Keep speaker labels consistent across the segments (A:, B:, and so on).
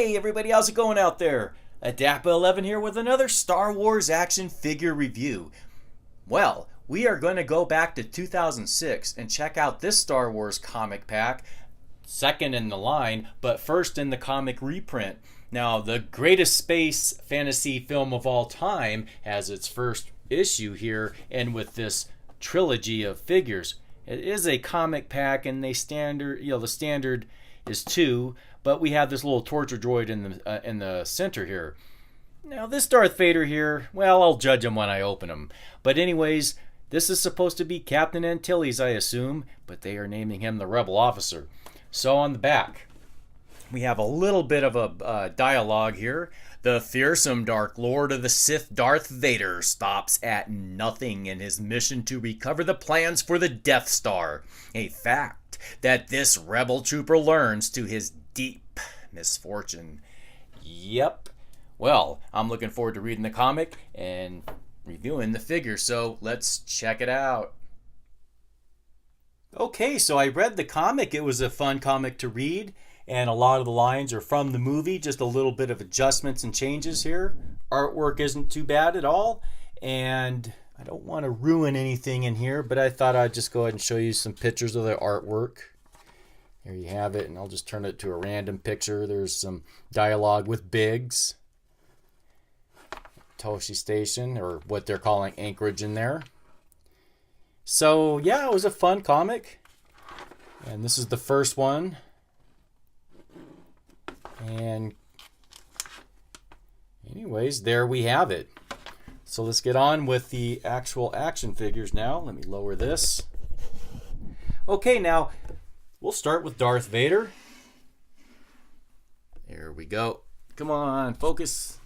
A: Hey everybody, how's it going out there? Adapa11 here with another Star Wars action figure review. Well, we are going to go back to 2006 and check out this Star Wars comic pack, second in the line, but first in the comic reprint. Now, the greatest space fantasy film of all time has its first issue here, and with this trilogy of figures. It is a comic pack, and the standard is 2, but we have this little torture droid in the center here. Now, this Darth Vader here, well, I'll judge him when I open him. But anyways, this is supposed to be Captain Antilles, I assume, but they are naming him the Rebel Officer. So on the back, we have a little bit of a dialogue here. The fearsome Dark Lord of the Sith, Darth Vader, stops at nothing in his mission to recover the plans for the Death Star. A fact that this rebel trooper learns to his deep misfortune. Yep. Well, I'm looking forward to reading the comic and reviewing the figure, so let's check it out. Okay, so I read the comic. It was a fun comic to read, and a lot of the lines are from the movie, just a little bit of adjustments and changes here. Artwork isn't too bad at all, and I don't want to ruin anything in here, but I thought I'd just go ahead and show you some pictures of the artwork. There you have it, and I'll just turn it to a random picture. There's some dialogue with Biggs, Toshi Station, or what they're calling Anchorage in there. So yeah, it was a fun comic, and this is the first one. And anyways, there we have it. So let's get on with the actual action figures now. Let me lower this. Okay, now we'll start with Darth Vader. There we go. Come on, focus.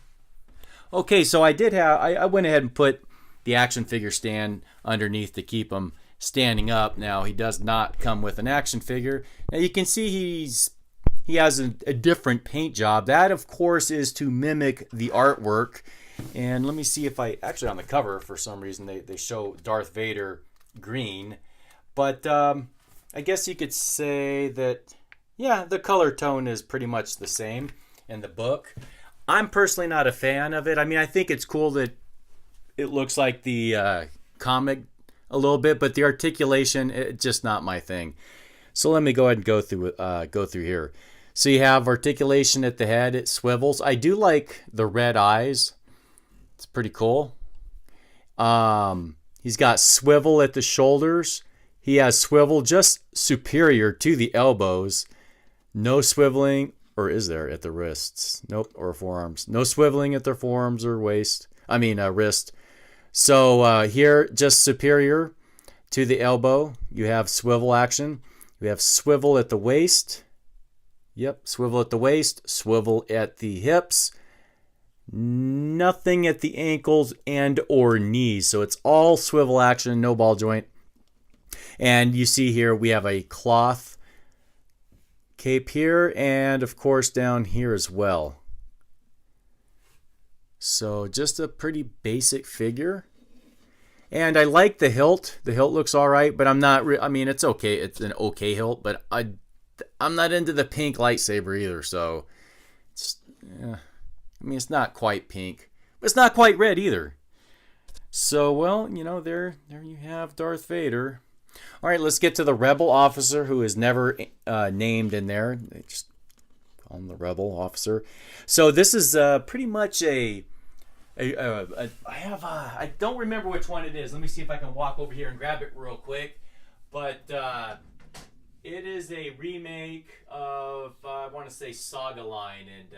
A: Okay, so I went ahead and put the action figure stand underneath to keep him standing up. Now, he does not come with an action figure. Now, you can see he has a different paint job. That, of course, is to mimic the artwork. And let me see if actually on the cover, for some reason, they show Darth Vader green. But I guess you could say that, yeah, the color tone is pretty much the same in the book. I'm personally not a fan of it. I mean, I think it's cool that it looks like the comic a little bit, but the articulation, it's just not my thing. So let me go ahead and go through here. So you have articulation at the head. It swivels. I do like the red eyes. It's pretty cool. He's got swivel at the shoulders. He has swivel just superior to the elbows. No swiveling, or is there, at the wrists? Nope, or forearms. No swiveling at their forearms or wrist. So here, just superior to the elbow. You have swivel action. You have swivel at the waist. Yep, swivel at the waist, swivel at the hips. Nothing at the ankles and or knees. So it's all swivel action, no ball joint. And you see here we have a cloth cape here, and of course down here as well. So just a pretty basic figure. And I like the hilt. The hilt looks all right, but I'm not. I mean, it's okay. It's an okay hilt, but I'm not into the pink lightsaber either. So, it's not quite pink, but it's not quite red either. So, well, there you have Darth Vader. All right, let's get to the Rebel Officer, who is never named in there. They just call him the Rebel Officer. So this is pretty much I don't remember which one it is. Let me see if I can walk over here and grab it real quick. But it is a remake of, I want to say, Saga Line. And,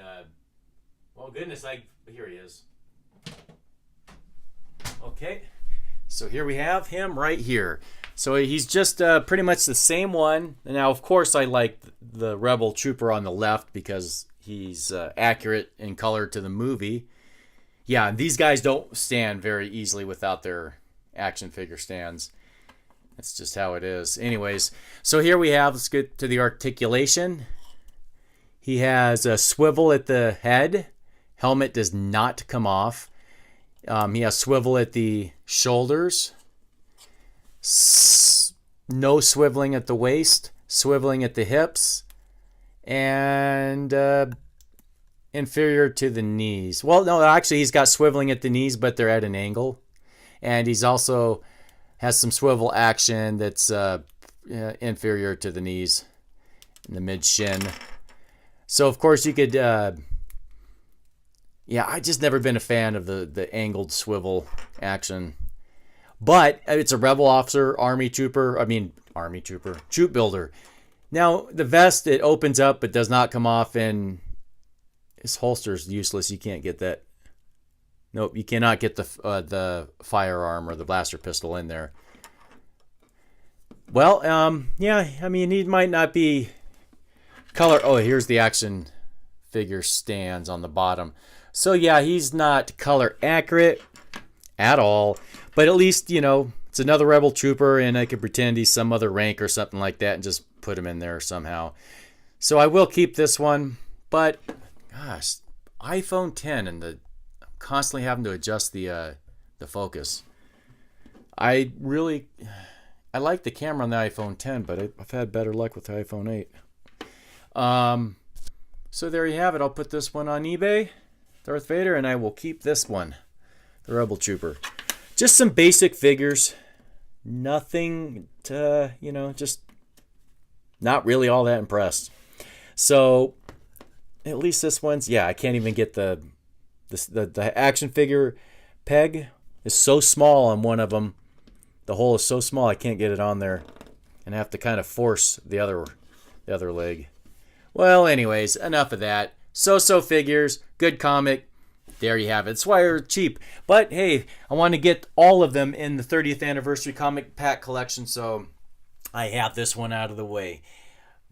A: well, goodness, here he is. Okay, so here we have him right here. So he's just pretty much the same one. Now, of course, I like the Rebel Trooper on the left because he's accurate in color to the movie. Yeah, these guys don't stand very easily without their action figure stands. That's just how it is. Anyways, so here we have, let's get to the articulation. He has a swivel at the head. Helmet does not come off. He has swivel at the shoulders. No swiveling at the waist. Swiveling at the hips. And inferior to the knees. Well, no, actually he's got swiveling at the knees, but they're at an angle. And he's also has some swivel action that's inferior to the knees in the mid shin. So of course you could, yeah, I just never been a fan of the angled swivel action. But it's a rebel officer, troop builder. Now the vest, it opens up but does not come off, and his holster is useless. You can't get that. Nope, you cannot get the firearm or the blaster pistol in there. Well, yeah, I mean, he might not be color. Oh, here's the action figure stands on the bottom. So yeah, he's not color accurate at all. But at least, you know, it's another rebel trooper, and I could pretend he's some other rank or something like that and just put him in there somehow. So I will keep this one. But gosh, iPhone 10 and I'm constantly having to adjust the focus. I like the camera on the iPhone 10, but I've had better luck with the iPhone 8. So there you have it. I'll put this one on eBay, Darth Vader, and I will keep this one, the Rebel Trooper. Just some basic figures. Nothing to, you know, just not really all that impressed. So at least this one's, yeah, I can't even get the action figure peg is so small on one of them. The hole is so small I can't get it on there, and I have to kind of force the other leg. Well, anyways, enough of that. So figures, good comic. There you have it. It's why they're cheap. But hey, I want to get all of them in the 30th anniversary comic pack collection, so I have this one out of the way.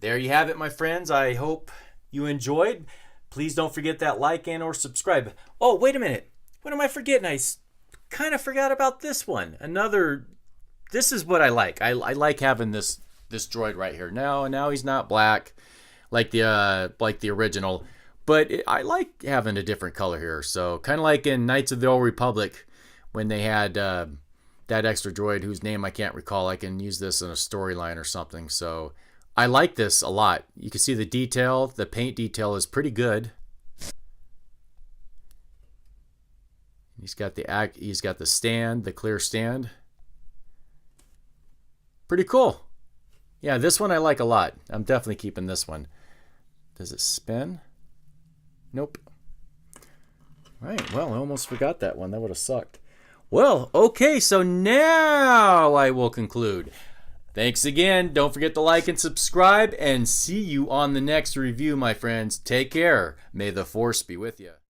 A: There you have it, my friends. I hope you enjoyed. Please don't forget that like and or subscribe. Oh, wait a minute. What am I forgetting? I kind of forgot about this one. This is what I like. I like having this droid right here. Now he's not black like the original, but I like having a different color here. So kind of like in Knights of the Old Republic when they had that extra droid whose name I can't recall. I can use this in a storyline or something. So I like this a lot. You can see the detail. The paint detail is pretty good. He's got the stand, the clear stand. Pretty cool. Yeah, this one I like a lot. I'm definitely keeping this one. Does it spin? Nope. Right, well, I almost forgot that one. That would have sucked. Well, okay, so now I will conclude. Thanks again. Don't forget to like and subscribe, and see you on the next review, my friends. Take care. May the Force be with you.